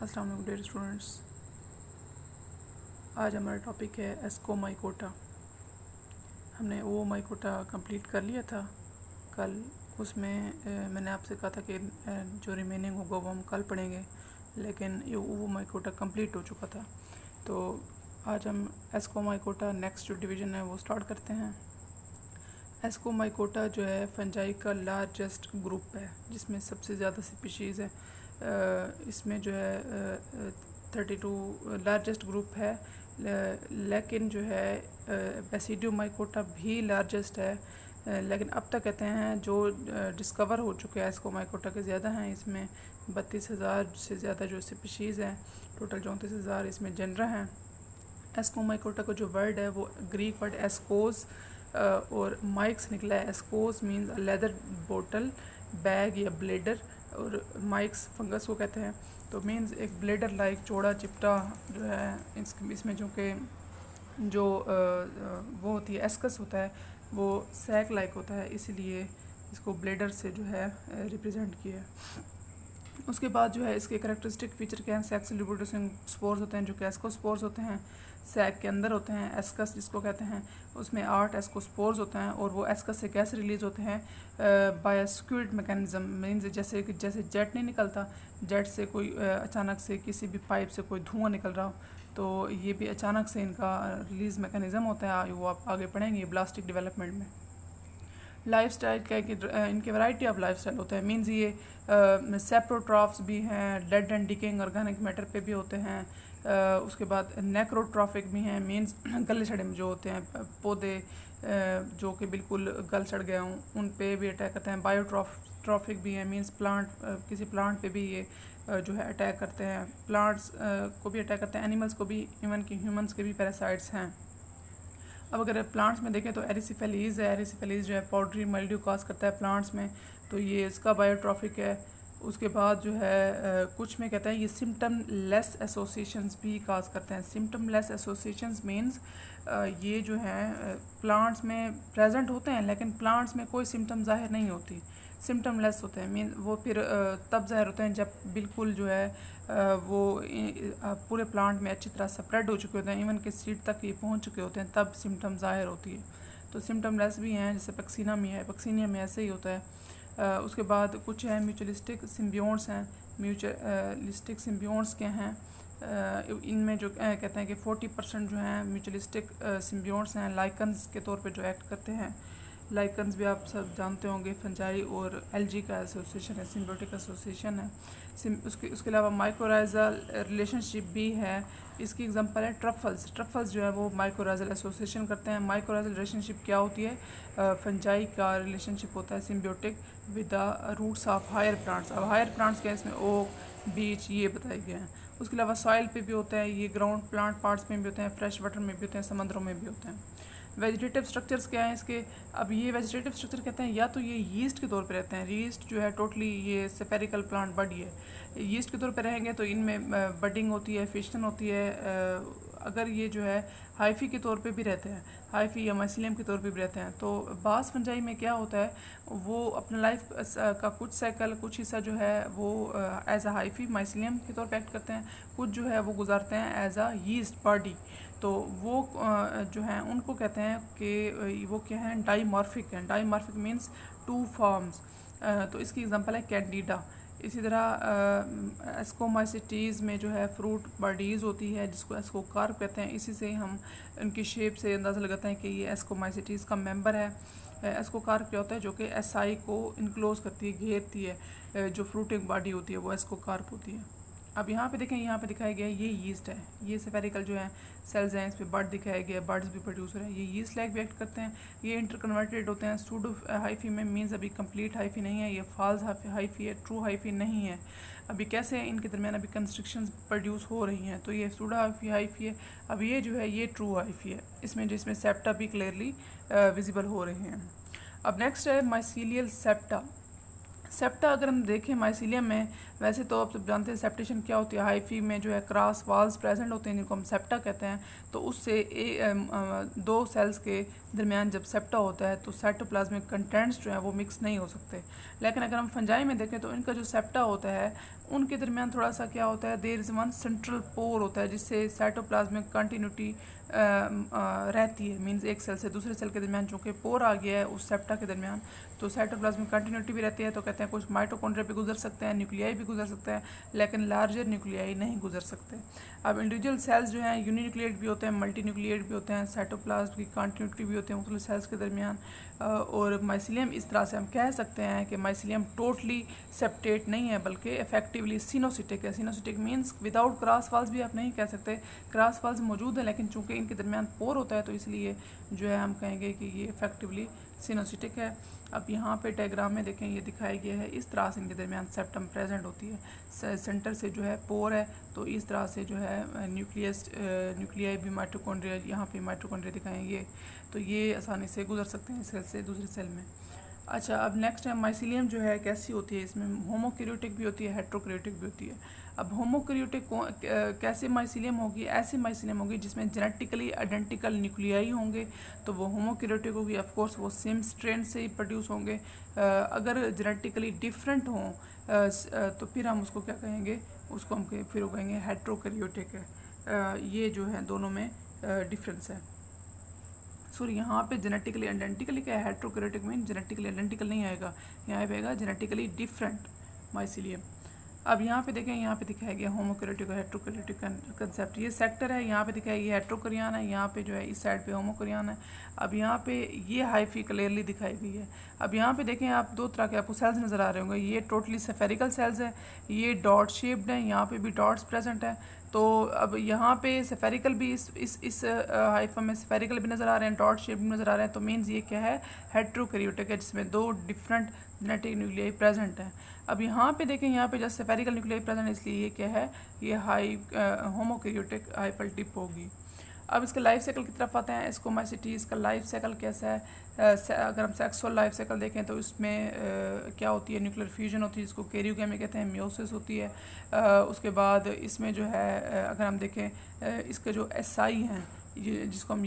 अस्सलाम वालेकुम dear students. आज हमारा टॉपिक है एस्कोमाइकोटा। हमने वो माइकोटा कंप्लीट कर लिया था कल। उसमें मैंने आपसे कहा था कि जो रिमेनिंग होगा वो हम कल पढ़ेंगे, लेकिन ये वो माइकोटा कंप्लीट हो चुका था। तो आज हम एस्कोमाइकोटा नेक्स्ट जो डिवीज़न है वो स्टार्ट करते हैं। एस्कोमाइकोटा जो है फंजाई का लार्जेस्ट ग्रुप है, जिसमें सबसे ज़्यादा स्पीशीज़ है। इसमें जो है 32 लार्जेस्ट ग्रुप है, लेकिन जो है बेसिडियोमाइकोटा भी लार्जेस्ट है। लेकिन अब तक कहते हैं जो डिस्कवर हो चुके हैं एस्कोमाइकोटा के ज़्यादा हैं। इसमें 32,000 से ज़्यादा जो स्पीशीज़ हैं, टोटल 34,000 इसमें जनरा हैं। एस्कोमाइकोटा का जो वर्ड है वो ग्रीक वर्ड एस्कोस और माइक्स निकला है। एस्कोस मीन्स लेदर बोटल, बैग या ब्लेडर, और माइक्स फंगस को कहते हैं। तो मीन्स एक ब्लेडर लाइक चौड़ा चिपटा जो है इसमें जो कि जो वो होती है एस्कस होता है वो सैक लाइक होता है, इसलिए इसको ब्लेडर से जो है रिप्रेजेंट किया है। उसके बाद जो है इसके कैरेक्टरिस्टिक फीचर क्या हैं? सेक्स रिप्रोड्यूसिंग स्पोर्स होते हैं जो कि एस्कोस्पोर्स होते हैं, सैक के अंदर होते हैं। एस्कस जिसको कहते हैं उसमें 8 एस्कोस्पोर्स होते हैं, और वो एस्कस से कैसे रिलीज होते हैं? By skewed mechanism. मीन्स जैसे जेट नहीं निकलता, जेट से कोई अचानक से किसी भी पाइप से कोई धुआं निकल रहा हो, तो ये भी अचानक से इनका रिलीज मैकेनिज्म होता है। वो आप आगे पढ़ेंगे ब्लास्टिक डेवलपमेंट में। लाइफ स्टाइल क्या है कि इनके वैरायटी ऑफ लाइफ स्टाइल होते हैं। मीन्स ये सेप्रोट्रॉफ्स भी हैं, dead and decaying organic matter पे भी होते हैं। उसके बाद नेक्रोट्रॉफिक भी हैं, मीन्स गले सड़े में जो होते हैं पौधे जो कि बिल्कुल गल सड़ गए हों उन पे भी अटैक करते हैं। बायोट्रॉफिक भी हैं, मीन्स प्लांट किसी प्लांट पे भी ये जो है अटैक करते हैं। प्लांट्स को भी अटैक करते हैं, एनिमल्स को भी, इवन कि ह्यूमंस के भी पैरासाइट्स हैं। अब अगर प्लांट्स में देखें तो एरिसिफेलीज है। एरिसिफेलीज जो है पाउडरी मिल्ड्यू काज करता है प्लांट्स में, तो ये इसका बायोट्रॉफिक है। उसके बाद जो है कुछ में कहता है ये सिम्टम लेस एसोसिएशंस भी काज करते हैं। सिम्टम लेस एसोसिएशंस मीन्स ये जो है प्लांट्स में प्रेजेंट होते हैं, लेकिन प्लांट्स में कोई सिम्टम ज़ाहिर नहीं होती, सिम्टम लेस होते हैं। मीन वो फिर तब ज़ाहिर होते हैं जब बिल्कुल जो है वो पूरे प्लांट में अच्छी तरह स्प्रेड हो चुके होते हैं, इवन के सीड तक ये पहुंच चुके होते हैं, तब सिम्टम ज़ाहिर होती है। तो सिम्टम लेस भी हैं, जैसे पैक्सीना में है, पैक्सीनिया में ऐसे ही होता है। उसके बाद कुछ है म्यूचुअलिस्टिक सिम्बियोन्स हैं। म्यूचुअलिस्टिक सिम्बियोन्स क्या हैं? इनमें जो कहते हैं कि 40% जो हैं म्यूचुअलिस्टिक सिम्बियोन्स हैं, लाइकन्स के तौर पे जो एक्ट करते हैं। लाइकन्स भी आप सब जानते होंगे, फंजाई और एलजी का एसोसिएशन है, सिम्बियोटिक एसोसिएशन है। उसके अलावा माइक्रोराइजल रिलेशनशिप भी है। इसकी एग्जांपल है ट्रफल्स। ट्रफल्स जो है वो माइक्रोराइजल एसोसिएशन करते हैं। माइक्रोराइजल रिलेशनशिप क्या होती है? फंजाई का रिलेशनशिप होता है symbiotic with the roots of higher plants. अब हायर प्लांट्स क्या है इसमें? ओक, बीच, ये बताए गए हैं। उसके अलावा सॉइल पे भी होता है, ये ग्राउंड प्लांट पार्ट्स में भी होते हैं, फ्रेश वाटर में भी होते हैं, समंदरों में भी होते हैं। वेजिटेटिव स्ट्रक्चर्स क्या हैं इसके? अब ये वेजिटेटिव स्ट्रक्चर कहते हैं या तो ये यीस्ट के तौर पे रहते हैं। यीस्ट जो है टोटली ये सेफेरिकल प्लांट बडी है। यीस्ट के तौर पे रहेंगे तो इनमें बडिंग होती है, फिशन होती है। अगर ये जो है हाइफी के तौर पे भी रहते हैं, हाइफी या माइसिलियम के तौर पे भी रहते हैं। तो बास फंजाई में क्या होता है, वो अपने लाइफ का कुछ साइकिल, कुछ हिस्सा जो है वो एज अ हाइफी माइसिलियम के तौर पे एक्ट करते हैं, कुछ जो है वो गुजारते हैं एज अ यीस्ट बॉडी। तो वो जो हैं उनको कहते हैं कि वो क्या हैं? डाईमॉर्फिक हैं। डाईमॉर्फिक मीन्स 2 फॉर्म्स। तो इसकी एग्जांपल है कैंडिडा। इसी तरह एस्कोमाइसिटीज़ में जो है फ्रूट बॉडीज़ होती है जिसको एस्कोकार्प कहते हैं। इसी से हम उनकी शेप से अंदाज़ा लगाते हैं कि ये एस्कोमाइसिटीज़ का मेंबर है। एस्कोकार्प क्या होता है? जो कि एसआई को इनक्लोज करती है, घेरती है। जो फ्रूटिंग बॉडी होती है वो एस्कोकार्प होती है। अब यहाँ पे देखें, यहाँ पे दिखाया गया है ये यीस्ट है। ये सेफेरिकल जो है सेल्स हैं, इस पे बर्ड दिखाया गया है, बर्ड्स भी प्रोड्यूसर है। ये यीस्ट लाइक भी एक्ट करते हैं। ये इंटरकन्वर्टेड होते हैं। सूडो हाइफी में मीन्स अभी कंप्लीट हाइफी नहीं है, ये फॉल्स हाइफी है, ट्रू हाइफी नहीं है। अभी कैसे इनके दरमियान अभी कंस्ट्रक्शंस प्रोड्यूस हो रही हैं, तो ये सूडो हाइफी है। अब ये जो है ये ट्रू हाइफी है, इसमें जिसमें सेप्टा भी क्लियरली विजिबल हो रहे हैं। अब नेक्स्ट है माइसीलियल सेप्टा। सेप्टा अगर हम देखें माइसीलियम में, वैसे तो आप सब जानते हैं सेप्टेशन क्या होती है। हाइफी में जो है क्रॉस वाल्स प्रेजेंट होते हैं जिनको हम सेप्टा कहते हैं। तो उससे 2 सेल्स के दरमियान जब सेप्टा होता है तो साइटोप्लाज्मिक कंटेंट्स जो है वो मिक्स नहीं हो सकते। लेकिन अगर हम फंजाई में देखें तो इनका जो सेप्टा होता है उनके दरमियान थोड़ा सा क्या होता है, देयर इज़ वन सेंट्रल पोर होता है जिससे साइटोप्लाज्मिक कंटिन्यूटी रहती है। मींस एक सेल से दूसरे सेल के दरमियान चूँकि पोर आ गया है उस सेप्टा के दरमियान, तो साइटोप्लाज्मिक कंटिन्यूटी भी रहती है। तो कहते हैं कुछ माइटोकॉन्ड्रिया भी गुजर सकते हैं, न्यूक्लियाई भी गुजर सकते हैं, लेकिन लार्जर न्यूक्लियाई नहीं गुजर सकते। अब इंडिविजुअल सेल्स जो हैं यूनिन्यूक्लिएट भी होते हैं, मल्टी न्यूक्लिएट भी होते हैं, साइटोप्लाज्म की कंटिन्यूटी भी होती है मुख्तलिफ सेल्स के दरमियान। और माइसीलियम इस तरह से हम कह सकते हैं कि माइसीलियम टोटली सेप्टेट नहीं है बल्कि इफेक्टिवली सिनोसिटिक है। सिनोसिटिक मींस विदाउट क्रॉस वॉल्स भी आप नहीं कह सकते, क्रॉस वॉल्स मौजूद है लेकिन चूंकि इनके दरमियान पोर होता है तो इसलिए जो है हम कहेंगे कि ये इफेक्टिवली सिनोसिटिक है। अब यहाँ पे डायग्राम में देखें ये दिखाया गया है, इस तरह से इनके दरमियान सेप्टम प्रेजेंट होती है, सेंटर से जो है पोर है, तो इस तरह से जो है न्यूक्लियाई भी माइटोकॉन्ड्रिया, यहाँ पे माइटोकॉन्ड्रिया दिखाएंगे, तो ये आसानी से गुजर सकते हैं सेल से दूसरे सेल में। अच्छा, अब नेक्स्ट है माइसीलियम जो है कैसी होती है, इसमें होमोकैरियोटिक भी होती है, हेट्रोकैरियोटिक भी होती है। अब होमोकैरियोटिक कैसे माइसीलियम होगी, ऐसे माइसीलियम होगी जिसमें जेनेटिकली आइडेंटिकल न्यूक्लियाई होंगे तो वो होमोकैरियोटिक होगी। ऑफ कोर्स वो सेम स्ट्रेन से ही प्रोड्यूस होंगे। अगर जेनेटिकली डिफरेंट हों तो फिर हम उसको क्या कहेंगे, उसको हम फिर कहेंगे हेट्रोकैरियोटिक है। ये जो है दोनों में डिफरेंस है। सॉरी, यहाँ पे जेनेटिकली आइडेंटिकली क्या है, हेट्रोकैरियोटिक मीन जेनेटिकली आइडेंटिकल नहीं आएगा, यहाँ पे आएगा जेनेटिकली डिफरेंट माइसीलियम। अब यहाँ पे देखें, यहाँ पे दिखाया गया होमोकैरियोटिक और हेट्रोकैरियोटिक कंसेप्ट। ये सेक्टर है, यहाँ पे दिखाया गया हेट्रोकैरियन है, यहाँ पे जो है इस साइड पे होमोकैरियन है। अब यहाँ पे ये हाइफी क्लियरली दिखाई गई है। अब यहाँ पे देखें आप दो तरह के आपको सेल्स नज़र आ रहे होंगे, ये टोटली स्फेरिकल सेल्स है, ये डॉट शेप्ड है, यहाँ पे भी डॉट्स प्रेजेंट है। तो अब यहाँ पे स्फेरिकल भी इस हाइफा में स्फेरिकल भी नज़र आ रहे हैं, डॉट शेप भी नज़र आ रहे हैं, तो मीन्स ये क्या है, हेट्रोकैरियोटिक है जिसमें दो डिफरेंट जेनेटिक न्यूक्लियाई प्रेजेंट है। अब यहाँ पे देखें, यहाँ पे जब स्फेरिकल न्यूक्लियाई प्रेजेंट है इसलिए ये क्या है, ये होमोकैरियोटिक हाइफल टिप होगी। अब इसका लाइफ साइकिल की तरफ आते हैं, एस्कोमाइसिटीज़ का लाइफ साइकिल कैसा है। अगर हम सेक्सुअल लाइफ साइकिल देखें तो इसमें क्या होती है, न्यूक्लियर फ्यूजन होती है जिसको कैरियोगेमी कहते हैं, मियोसिस होती है। उसके बाद इसमें जो है अगर हम देखें इसके जो एसआई हैं जिसको हम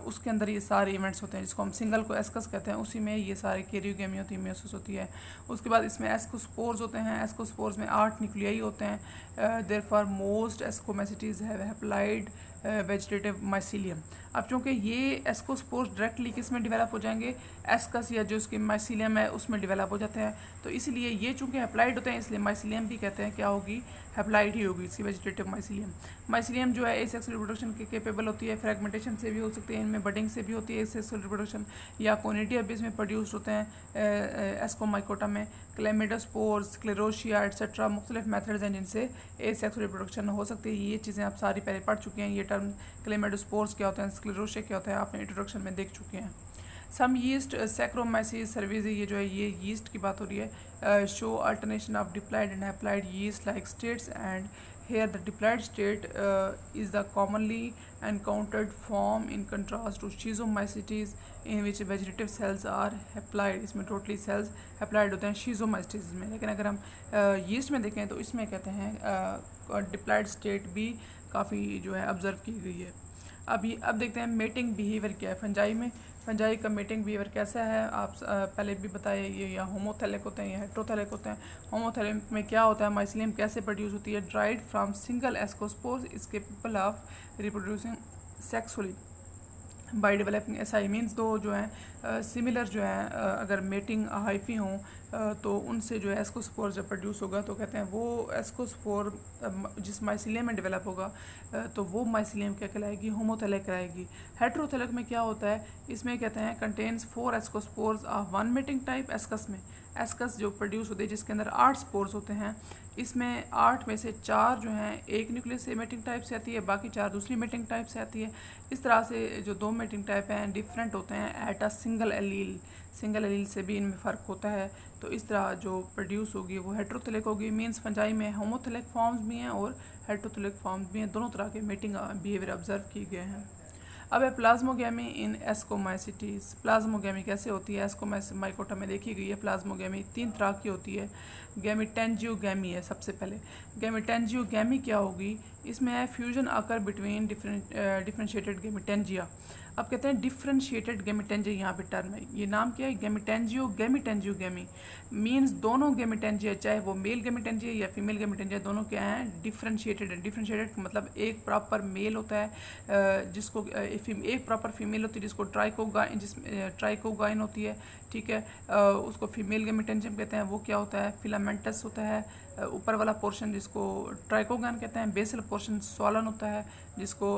उसके अंदर ये सारे इवेंट्स होते हैं जिसको हम सिंगल को एस्कस कहते हैं, उसी में ये सारे कैरियोगेमी होती है, मियोसिस होती है। उसके बाद इसमें एस्कोस्पोर्स होते हैं, एस्कोस्पोर्स में 8 न्यूक्लियाई होते हैं। Therefore most ascomycetes have haploid vegetative mycelium. अब चूँकि ये एस्कोस्पोर्स डायरेक्टली किस में डेवलप हो जाएंगे, एस्कस या जो उसकी माइसीलियम है उसमें डेवलप हो जाते हैं, तो इसलिए ये चूँकि हैप्लाइड होते हैं इसलिए माइसीलियम भी कहते हैं क्या होगी, हैप्लाइड ही होगी इसकी वेजिटेटिव माइसीलियम। माइसीलियम जो है एसेक्सुअल रिप्रोडक्शन के केपेबल होती है, फ्रेगमेंटेशन से भी हो सकती है, इनमें बडिंग से भी होती है एसेक्सुअल रिप्रोडक्शन, या कोनिडिया बेस में प्रोड्यूस होते हैं एस्कोमाइकोटा में, क्लेमिडोस्पोर्स, स्क्लेरोशिया एटसेट्रा, मुख्तलिफ मेथड्स हैं जिनसे एसेक्सुअल रिप्रोडक्शन हो सकती है। ये चीज़ें आप सारी पहले पढ़ चुके हैं, ये टर्म क्लेमिडोस्पोर्स क्या होते हैं, स्क्लेरोशिया क्या होता है, आपने इंट्रोडक्शन में देख चुके हैं। सम यीस्ट सैक्रोमाइसिस सर्विस, ये जो है ये यीस्ट की बात हो रही है, show alternation of diploid and haploid yeast like states and here the diploid state is the commonly encountered form in contrast to schizomycetes in which vegetative cells are haploid। इसमें टोटली सेल्स हैप्लाइड होते हैं schizomycetes में, लेकिन अगर हम yeast में देखें तो इसमें कहते हैं डिप्लाइड स्टेट भी काफ़ी जो है ऑब्जर्व की गई है। अब देखते हैं मेटिंग बिहेवियर क्या है फंजाई में। फंजाई का मेटिंग बिहेवियर कैसा है, आप पहले भी बताए, ये या होमोथैलिक होते हैं या हेट्रोथैलिक होते हैं। होमोथैलिक में क्या होता है, माइसीलियम कैसे प्रोड्यूस होती है, dried from single ascospores is capable of reproducing sexually by developing SI. Means दो जो हैं सिमिलर जो हैं अगर मेटिंग हाइफी हों तो उनसे जो है एस्कोस्पोर जब प्रोड्यूस होगा तो कहते हैं वो एस्कोस्पोर जिस माइसीलियम में डेवलप होगा तो वो माइसीलियम क्या कहलाएगी, होमोथैलिक कहलाएगी। हेट्रोथैलिक में क्या होता है, इसमें कहते हैं contains 4 ascospores of 1 mating type. Ascus में एस्कस जो प्रोड्यूस होती है जिसके अंदर 8 स्पोर्स होते हैं, इसमें 8 में से 4 जो हैं एक न्यूक्लियस से मेटिंग टाइप से आती है, बाकी 4 दूसरी मेटिंग टाइप से आती है। इस तरह से जो 2 मेटिंग टाइप हैं डिफरेंट होते हैं at a single allele. Single allele से भी इनमें फ़र्क होता है, तो इस तरह जो प्रोड्यूस होगी वो हेट्रोथैलिक होगी। मीन्स फंजाई में होमोथैलिक फॉर्म्स भी हैं और हेट्रोथैलिक फॉर्म्स भी हैं, दोनों तरह के मेटिंग बिहेवियर ऑब्जर्व किए गए हैं। अब है प्लाज्मोगेमी इन एस्कोमाइसिटीज़। प्लाज्मोगेमी कैसे होती है, एस्कोमाइकोटा में देखी गई है। प्लाज्मोगेमी 3 तरह की होती है। गैमीटेंजियोगेमी है सबसे पहले। गैमीटेंजियोगेमी क्या होगी, इसमें है फ्यूजन आकर बिटवीन डिफरेंशिएटेड गैमीटेंजिया। अब कहते हैं डिफ्रेंशिएटेड गैमेटेंजिया, यहाँ पे टर्म है, ये नाम क्या है, गैमेटेंजियो गैमी मीन्स दोनों गैमेटेंजिया, चाहे वो मेल गैमेटेंजिया या फीमेल गैमेटेंजिया, दोनों क्या हैं, डिफ्रेंशिएटेड है। डिफ्रेंशिएटेड मतलब एक प्रॉपर मेल होता है जिसको एक प्रॉपर फीमेल होती है जिसको ट्राइकोगाइन होती है, ठीक है, उसको फीमेल गैमेटेंजियम कहते हैं। वो क्या होता है, फिलामेंटस होता है, ऊपर वाला पोर्शन जिसको ट्राइकोगान कहते हैं, बेसल पोर्शन स्वॉलन होता है जिसको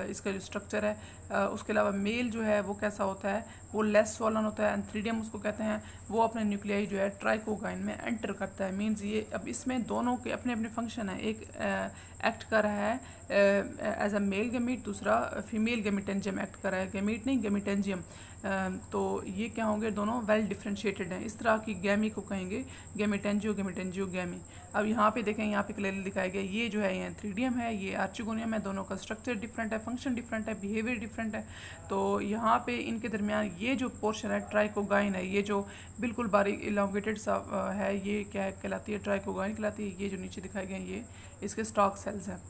इसका जो स्ट्रक्चर है। उसके अलावा मेल जो है वो कैसा होता है, वो लेस स्वॉलन होता है, एंथ्रीडियम उसको कहते हैं। वो अपने न्यूक्लियाई जो है ट्राइकोगाइन में एंटर करता है। मीन्स ये अब इसमें दोनों के अपने अपने फंक्शन है, एक एक्ट कर रहा है एज अ मेल गैमीट, दूसरा फीमेल गैमेटेंजियम एक्ट कर रहा है, गैमीट नहीं गैमेटेंजियम। तो ये क्या होंगे, दोनों वेल डिफ्रेंशिएटेड हैं। इस तरह की गैमी को कहेंगे गैमेटेंजियो गैमी। अब यहाँ पे देखें, यहाँ पे क्लियरली दिखाया गया, ये जो है ये एंथ्रीडियम है, ये आर्चिगोनियम है, दोनों का स्ट्रक्चर डिफरेंट है, फंक्शन डिफरेंट है, बिहेवियर डिफरेंट है। तो यहाँ पे इनके दरमियान ये जो पोर्शन है ट्राइकोगाइन है, ये जो बिल्कुल बारीक इलांगेटेड सा है, ये क्या कहलाती है, ट्राइकोगाइन कहलाती है। ये जो नीचे दिखाए गए ये इसके स्टॉक सेल्स हैं।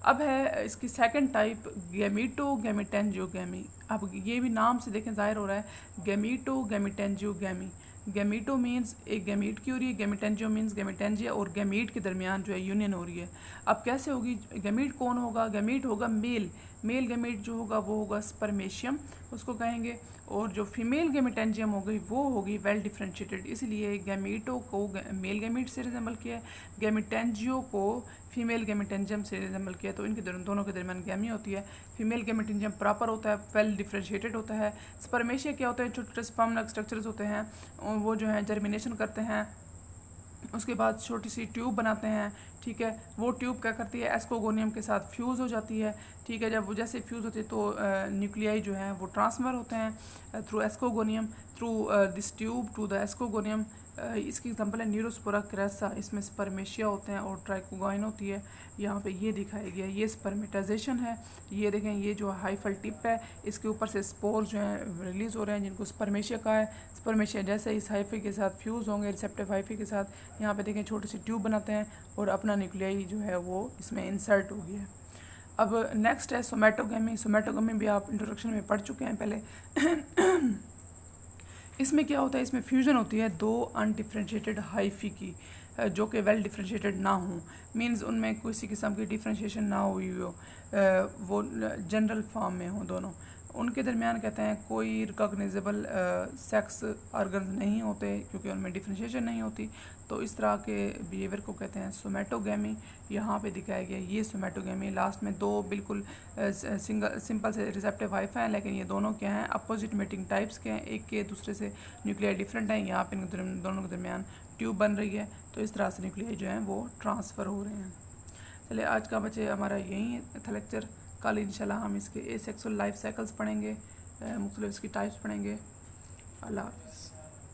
अब है इसकी सेकंड टाइप गैमीटो गैमेटेंजियो गैमी। अब ये भी नाम से देखें जाहिर हो रहा है, गैमीटो गैमेटेंजियो गैमी। गैमीटो मीन्स एक गैमीट की हो रही है, गैमेटेंजियो मीन्स गैमेटेंजिया और गैमीट के दरमियान जो है यूनियन हो रही है। अब कैसे होगी, गैमीट कौन होगा, गैमीट होगा मेल गैमीट जो होगा वो होगा स्पर्मेशियम उसको कहेंगे, और जो फीमेल गैमेटेंजियम हो गई वो होगी वेल डिफ्रेंशिएटेड। इसलिए गैमीटो को मेल गैमीट से रिजेंबल किया है, गैमेटेंजियो को फीमेल गैमेटेंजियम से रिजेंबल किया है। तो इनके दोनों के दरमियान गैमी होती है। फीमेल गैमेटेंजियम प्रॉपर होता है, वेल डिफ्रेंशिएटेड होता है। स्पर्मेशिया क्या होता है, छोटे छोटे स्पर्म स्ट्रक्चर्स होते हैं, वो जो है जर्मिनेशन करते हैं, उसके बाद छोटी सी ट्यूब बनाते हैं, ठीक है। वो ट्यूब क्या करती है, एस्कोगोनियम के साथ फ्यूज़ हो जाती है, ठीक है। जब वो जैसे फ्यूज़ होती है तो न्यूक्लियाई जो हैं वो ट्रांसफ़र होते हैं through ascogonium, through this tube to the ascogonium. इसकी एग्जांपल है न्यूरोस्पोरा क्रेसा, इसमें स्पर्मेशिया होते हैं और ट्राइकोगाइन होती है। यहाँ पे ये दिखाया गया है, ये स्पर्मेटाइजेशन है। ये देखें, ये जो हाइफल टिप है इसके ऊपर से स्पोर जो हैं रिलीज़ हो रहे हैं, जिनको स्पर्मेशिया कहा है। स्पर्मेशिया जैसे इस हाइफे के साथ फ्यूज़ होंगे, रिसेप्टिव हाइफे के साथ, यहाँ पे देखें छोटी सी ट्यूब बनाते हैं और अपना न्यूक्लियाई जो है वो इसमें इंसर्ट हो गया है। अब नेक्स्ट है सोमेटोगेमी। सोमेटोगेमी भी आप इंट्रोडक्शन में पढ़ चुके हैं पहले। इसमें क्या होता है, इसमें फ्यूज़न होती है दो अनडिफ्रेंशिएटेड हाइफी की, जो कि वेल डिफ्रेंशिएटेड ना हों, मींस उनमें किसी किस्म की डिफ्रेंशिएशन ना हुई हो, वो जनरल फॉर्म में हों दोनों। उनके दरमियान कहते हैं कोई रिकॉग्नाइजेबल सेक्स ऑर्गन नहीं होते क्योंकि उनमें डिफ्रेंशिएशन नहीं होती। तो इस तरह के बिहेवियर को कहते हैं सोमेटोगेमी। यहाँ पे दिखाया गया ये सोमेटोगेमी। लास्ट में दो बिल्कुल सिंपल से रिसेप्टिव हाइफा हैं, लेकिन ये दोनों क्या हैं, अपोजिट मेटिंग टाइप्स के हैं, एक के दूसरे से न्यूक्लियाई डिफरेंट हैं। यहाँ पे दोनों के दरमियान ट्यूब बन रही है, तो इस तरह से न्यूक्लियाई जो हैं वो ट्रांसफ़र हो रहे हैं। चलिए आज का बच्चे हमारा यही था लेक्चर। कल इंशाल्लाह हम इसके एसेक्सुअल लाइफ साइकिल्स पढ़ेंगे, मुख्तलिफ इसकी टाइप्स पढ़ेंगे। अल्लाह हाफ़िज़।